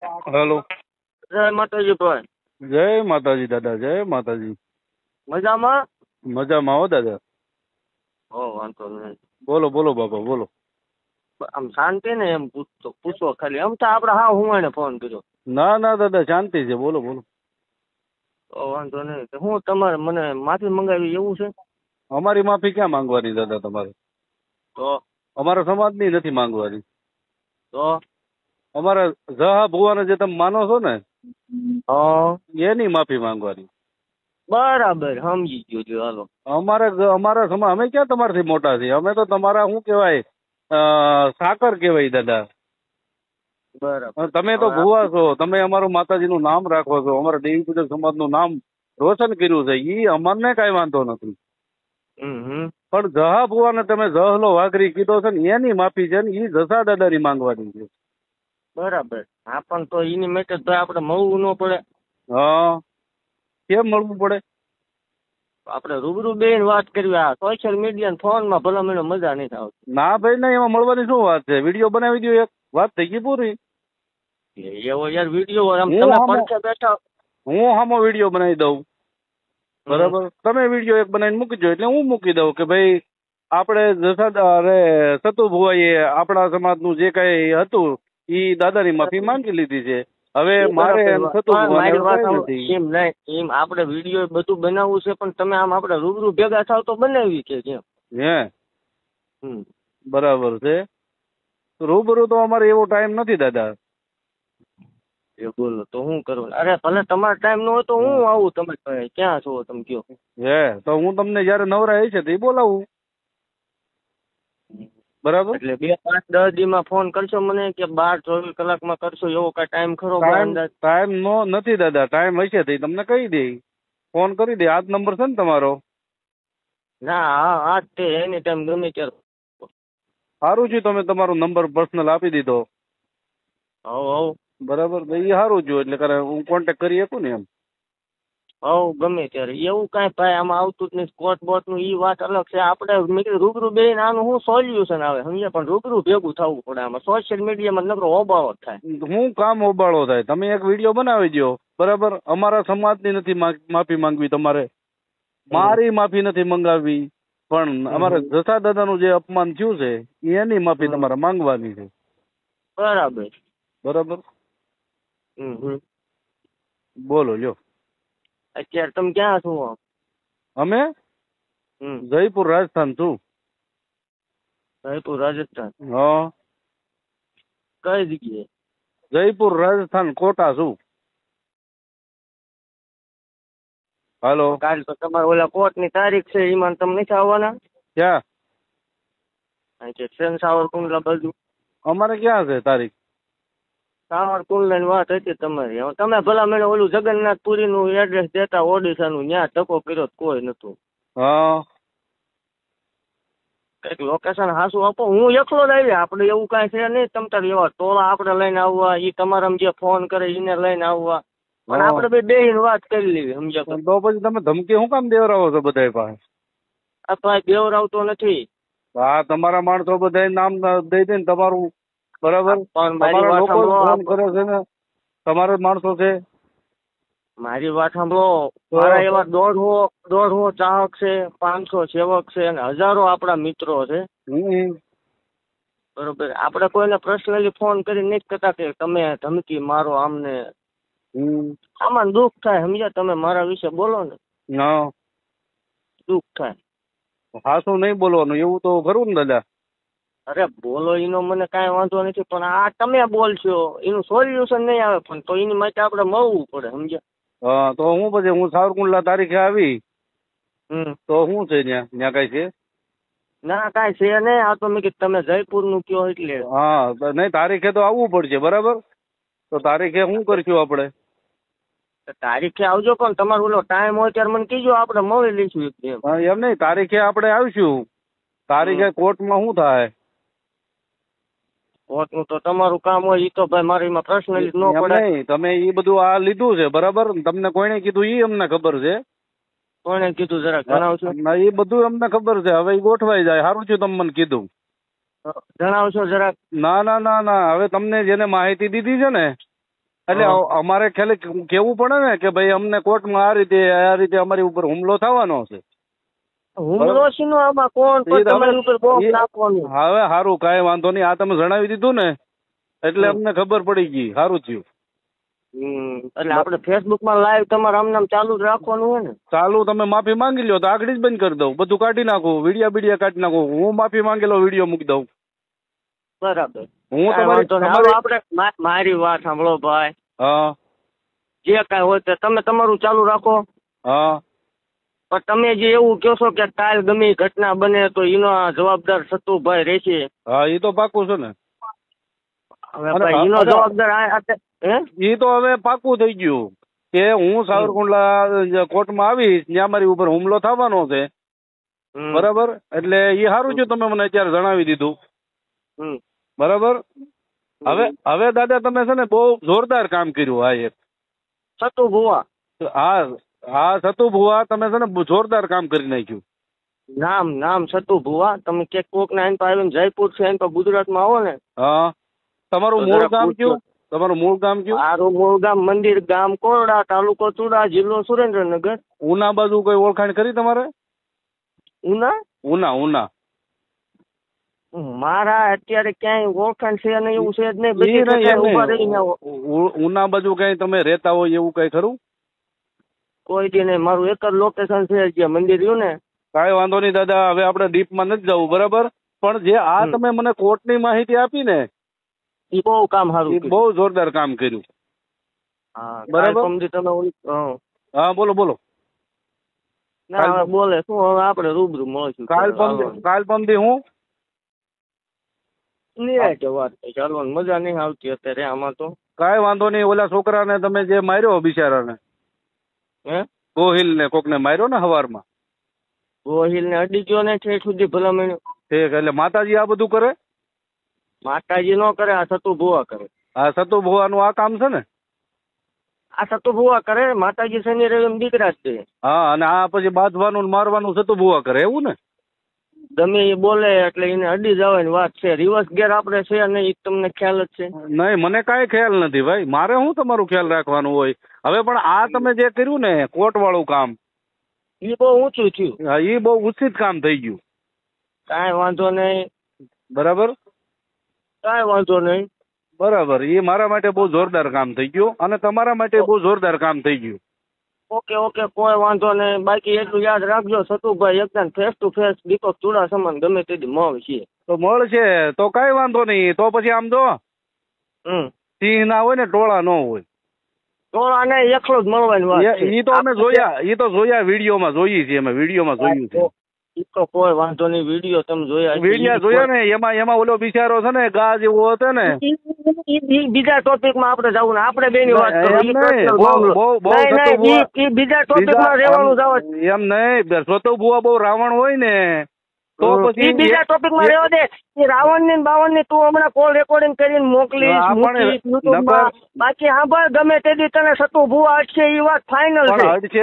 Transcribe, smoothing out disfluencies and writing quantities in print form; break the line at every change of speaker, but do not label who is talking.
Hello.
જય માતાજી ભાઈ.
જય માતાજી દાદા, જય માતાજી.
મજામાં?
મજામાં હો દાદા.
વાંધો નહીં.
બોલો બોલો બાપા બોલો.
આમ શાંતિ ને એમ પૂછો ખાલી. આમ તો આપડે હા હું ફોન કર્યો.
ના ના દાદા શાંતિ છે, બોલો બોલો.
વાંધો નહીં. તો હું તમારે મને માફી મંગાવી એવું છે?
અમારી માફી ક્યાં માંગવાની દાદા તમારે?
તો
અમારા સમાજની નથી માંગવાની.
તો
અમારા જહા ભુવાને જે તમે માનો છો ને
હા
એની માફી માંગવાની.
બરાબર સમજી ગયો છું. હાલો.
અમારા સમાજ અમે ક્યાં તમારાથી મોટા છીએ? અમે તો તમારા શું કહેવાય સાકર કહેવાય દાદા.
બરાબર.
તમે તો ભુવા છો, તમે અમારું માતાજીનું નામ રાખો છો, અમારા દેવી પૂજક સમાજનું નામ રોશન કર્યું છે, ઈ અમને કઈ વાંધો નથી. પણ જહા ભુવાને તમે જહલો વાઘરી કીધો છે ને એની માફી છે ને ઈ જસા દાદાની માંગવાની છે.
બરાબર. હા પણ તો એની માટે તો આપણે મળવું ન પડે?
હા કેમ મળવું પડે?
આપણે રૂબરૂ બેન વાત કરવી. આ સોશિયલ મીડિયા ફોન માં ભલા મને મજા નહીં આવતી.
ના ભાઈ ના, એમાં મળવાની શું વાત છે? વિડીયો બનાવી દો, એક વાત થઈ ગઈ પૂરી.
એવો યાર વિડીયો તમે પડખે બેઠા.
હું હામો વિડીયો બનાવી દઉં, બરાબર? તમે વિડીયો એક બનાવીને મૂકી દો એટલે હું મૂકી દઉં કે ભાઈ આપણે સતુ ભુવાઈએ આપણા સમાજનું જે કઈ હતું ઈ દાદાની માફી માંગી લીધી છે. હવે મારે સતુ ભુવાને
એમ આપણે વિડીયો બધું બનાવવું છે, પણ તમે આમ આપણે રૂબરૂ ભેગા થાવ તો બનાવી કે કેમ?
હે બરાબર છે. રૂબરૂ તો અમારે એવો ટાઈમ નથી દાદા.
એ બોલો તો હું કરું? અરે ભલે તમારો ટાઈમ ન હોય તો હું આવું. તમે ક્યાં છો તમે કયો?
હે તો હું તમને જયારે નવરા હશે તો બોલાવું, બરાબર?
એટલે 2-5-10 દી માં ફોન કરશો મને કે 12-24 કલાકમાં કરશો એવો કઈ ટાઈમ ખરો?
ટાઈમ નો નથી દાદા. ટાઈમ હશે તો તમને કહી દે, ફોન કરી દે. આ જ નંબર છે ને તમારો?
ના હા આ જ તે. એની ટાઈમ ગમે ત્યારે.
સારું છે, તમે તમારો નંબર પર્સનલ આપી દીધો.
હવ
બરાબર. એ સારું જો એટલે હું કોન્ટેક્ટ કરી શકું ને એમ.
ગમે ત્યારે. એવું કઈ ભાઈ આમાં આવતું જ નહીં. સ્કોટ બોટ નું ઈ વાત અલગ છે. આપણે મેં કીધું રૂબરૂ બેન આનું શું સોલ્યુશન આવે સમજ્યા? પણ રૂબરૂ ભેગું થવું પડે. આમાં સોશિયલ મીડિયામાં નકરો ઓબાળો થાય.
હું કામ ઓબાળો થાય? તમે એક વિડીયો બનાવી દો, બરાબર? અમારા સમાજની નથી માફી માંગવી તમારે, મારી માફી નથી મંગાવવી, પણ અમારે જસા દાદાનું જે અપમાન થયું છે એની માફી તમારે માંગવાની છે.
બરાબર
બરાબર. બોલો લ્યો.
અત્યારે તમે ક્યાં છો?
અમે જયપુર રાજસ્થાન છું.
જયપુર રાજસ્થાન?
હા.
કઈ જગ્યાએ?
જયપુર રાજસ્થાન, કોટા છું. હાલો.
કાલ તો તમારે ઓલા કોર્ટ ની તારીખ છે, એમાં તમે નથી આવવાના?
ક્યાં?
ટ્રેન સાવરકુંડલા બાજુ.
અમારે ક્યાં છે તારીખ?
સાવરકુંડલા ની વાત હતી તમારી. હવે તમે ભલા મને ઓલું જગન્નાથપુરી નું એડ્રેસ દેતા ઓડિશા નું, ત્યાં ટકો કર્યો કોઈ નતું.
હા
કઈક લોકેશન હાસું આપો. હું એકલો જ આવી. આપણે એવું કઈ છે નહીં. તમ તાર એવા ટોળા આપણે લઈને આવવા, ઈ તમારા જે ફોન કરે એને લઈને આવવા, પણ આપણે બે બેહીને વાત કરી લેવી સમજ્યા?
તો પછી તમે ધમકી શું કામ દેવરાવો છો બધા પાસે?
આ ભાઈ દેવરાવતો નથી.
હા તમારા માણસો બધા નામ દઈ દે ને તમારું, બરાબર? તમારા લોકો ફોન કરે છે ને, તમારા માણસો છે.
મારી વાત સાંભળો. મારા એવા 150 ચાહક છે, 500 સેવક છે અને હજારો આપણા મિત્રો છે. બરોબર. આપણે કોઈને પર્સનલી ફોન કરી નથી કરતા કે તમે ધમકી મારો આમને. આમાં દુઃખ થાય સમજ્યા? તમે મારા વિશે બોલો ને દુઃખ થાય.
હાસું નહીં બોલવાનું એવું તો ખરું ને દાદા?
અરે બોલો એનો મને કાંઈ વાંધો નથી, પણ આ તમે બોલશો એનું સોલ્યુશન નહીં આવે. પણ તો એની માટે આપણે મળવું પડે સમજ્યા?
હા તો હું પછી હું સાવરકુંડલા તારીખે આવી તો શું છે ત્યાં કઈ છે?
ના કાંઈ છે નહીં. આ તો મેં કીધું તમે જયપુર નું કયો એટલે.
હા નહીં, તારીખે તો આવવું પડશે, બરાબર? તો તારીખે શું કરશું આપણે?
તારીખે આવજો, પણ તમારો ઓલો ટાઈમ હોય ત્યારે મને કીજો, આપણે મળી લઈશું.
એમ નહીં, તારીખે આપણે આવીશું. તારીખે કોર્ટમાં શું થાય?
કોર્ટનું તો તમારું કામ હોય. એ તો ભાઈ મારે એમાં પર્સનલી ન પડે.
નહીં, તમે એ બધું આ લીધું છે, બરાબર? તમને કોઈને કીધું એ અમને ખબર છે.
કોને કીધું જરા જણાવશો?
એ બધું અમને ખબર છે. હવે એ ગોઠવાઈ જાય. સારું છે તમે મને કીધું.
જણાવશો જરા?
ના ના ના ના, હવે તમને જેને માહિતી દીધી છે ને એટલે અમારે ખ્યાલે કેવું પડે ને કે ભાઈ અમને કોર્ટમાં આ રીતે અમારી ઉપર હુમલો થવાનો છે.
હુમલો શીનો આમાં કોણ પણ તમારી ઉપર બોમ્બ નાખવાનું.
હવે સારું કાંઈ વાંધો નહીં, આ તમે જણાવી દીધું ને એટલે અમને ખબર પડી ગઈ, સારું થયું.
એટલે આપણે ફેસબુક માં લાઈવ તમારે આમ ચાલુ જ રાખવાનું હોય ને.
ચાલુ તમે માફી માંગી લ્યો તો આગળ જ બંધ કરી દઉં, બધું કાઢી નાખું, વિડીયા કાઢી નાખું, હું માફી માંગેલો વિડીયો મૂકી દઉં.
બરાબર.
હું તમારી
આપણે મારી વાત સાંભળો ભાઈ.
હા.
જે કાંઈ હોય તે તમે તમારું ચાલુ રાખો.
હા.
પણ તમે જે એવું કહો છો કે કાલ ગમે ઘટના બને તો એનો જવાબદાર સતુભાઈ રહેશે.
હા, એ તો પાકું છે ને.
હવે એનો જવાબદાર
એ તો હવે પાકું થઈ ગયું કે હું સાવરકુંડલા કોર્ટમાં આવીશ, જ્યાં મારી ઉપર હુમલો થવાનો છે. બરાબર, એટલે એ સારું છે તમે મને અત્યારે જણાવી દીધું. બરાબર. હવે દાદા તમે છે ને બહુ જોરદાર કામ કર્યું. હા, એક
સતુ ભુવા.
હા સતુ ભુવા, તમે છે ને જોરદાર કામ કરી નાખ્યું.
નામ સતુ ભુવા. તમે કે કોક ના એન પર આવીને જયપુર છે એન પર ગુજરાતમાં આવો ને.
હા. તમારું મૂળ ગામ કયું? તમારું મૂળ ગામ કયું?
મારું મૂળ ગામ મંદિર ગામ કોરડા, તાલુકો ચુડા, જિલ્લો સુરેન્દ્રનગર.
ઉના બાજુ કોઈ ઓળખાણ કરી તમારે? ઉના
મારા અત્યારે ક્યાંય ઓળખાણ છે નહીં, એવું છે જ નહીં.
ઉના બાજુ કઈ તમે રહેતા હોય એવું કઈ ખરું?
કોઈ દી નહીં. મારું એક જ લોકેશન છે જે મંદિર રહ્યું ને.
કાંઈ વાંધો નહીં દાદા, હવે આપણે ડીપમાં નથી જવું. બરાબર, પણ જે આ તમે મને કોર્ટની માહિતી આપી ને
એ બહુ કામ સારું,
બહુ જોરદાર કામ કર્યું.
બરાબર.
હા, બોલો.
ના બોલે શું, હવે આપણે રૂબરૂ મળશું.
કાલ પમદી હું
વાત ચાલવાની મજા નહીં આવતી અત્યારે આમાં તો.
કાંઈ વાંધો નહીં. ઓલા છોકરાને તમે જે માર્યો બિચારાને, ગોહિલ ને કોક ને માર્યો ને સવારમાં,
ગોહિલ ને અડી ગયો ને ઠેઠ સુધી ભલામણ.
ઠીક, એટલે માતાજી આ બધું કરે?
માતાજી નો કરે, આ સતુ ભુવા કરે.
આ સતુ ભુવાનું આ કામ છે ને?
આ સતુ ભુવા કરે. માતાજી શનિ રવિ દીકરા જ છે.
હા, અને આ પછી બાંધવાનું મારવાનું સતુ ભુવા કરે, એવું ને?
ગમે એ બોલે એટલે એને અડી જવાની વાત છે. રિવર્સ ગેર આપણે છે નહીં, તમને ખ્યાલ જ છે?
નહીં, મને કાંઈ ખ્યાલ નથી ભાઈ. મારે શું તમારું ખ્યાલ રાખવાનું હોય? હવે પણ આ તમે જે કર્યું ને કોર્ટ વાળું કામ,
એ બહુ ઊંચું થયું.
હા, એ બહુ ઉચિત કામ થઈ ગયું.
કાંઈ વાંધો નહીં.
બરાબર,
કાંઈ વાંધો નહીં.
બરાબર. એ મારા માટે બહુ જોરદાર કામ થઈ ગયું અને તમારા માટે બહુ જોરદાર કામ થઈ ગયું.
ઓકે, કોઈ વાંધો નહીં. બાકી એટલું યાદ રાખજો, સતુભાઈ એકદમ ફેસ ટુ ફેસ દીપક ચુડાસમા ગમે તેથી મળશે.
તો મળશે તો કાંઈ વાંધો નહીં. તો પછી આમ જો સિંહ ના હોય ને ટોળા ન હોય.
ટોળા ને એકલો જ મળવાની વાત.
એ તો અમે જોયા વિડીયોમાં જોઈએ છીએ, અમે વિડીયોમાં જોયું છે.
એ તો કોઈ વાંધો નહીં. વિડીયો તમે
જોયા ને, એમાં ઓલો બિચારો છે ને ગા જેવો હતો ને.
બીજા ટોપિક માં આપણે જવું ને, આપણે બે ની વાત બીજા ટોપિક માં રહેવાનું જવું
એમ નહીં. સતુ ભુવા બહુ રાવણ હોય ને તો પછી
બીજા ટોપિક માં રહેવા દે. રાવણ ની બાવન ની તું હમણાં કોલ રેકોર્ડિંગ કરીને મોકલીશ. બાકી હા ભાઈ ગમે તે દી તને સતુ ભુવા અટશે એ વાત ફાઇનલ છે.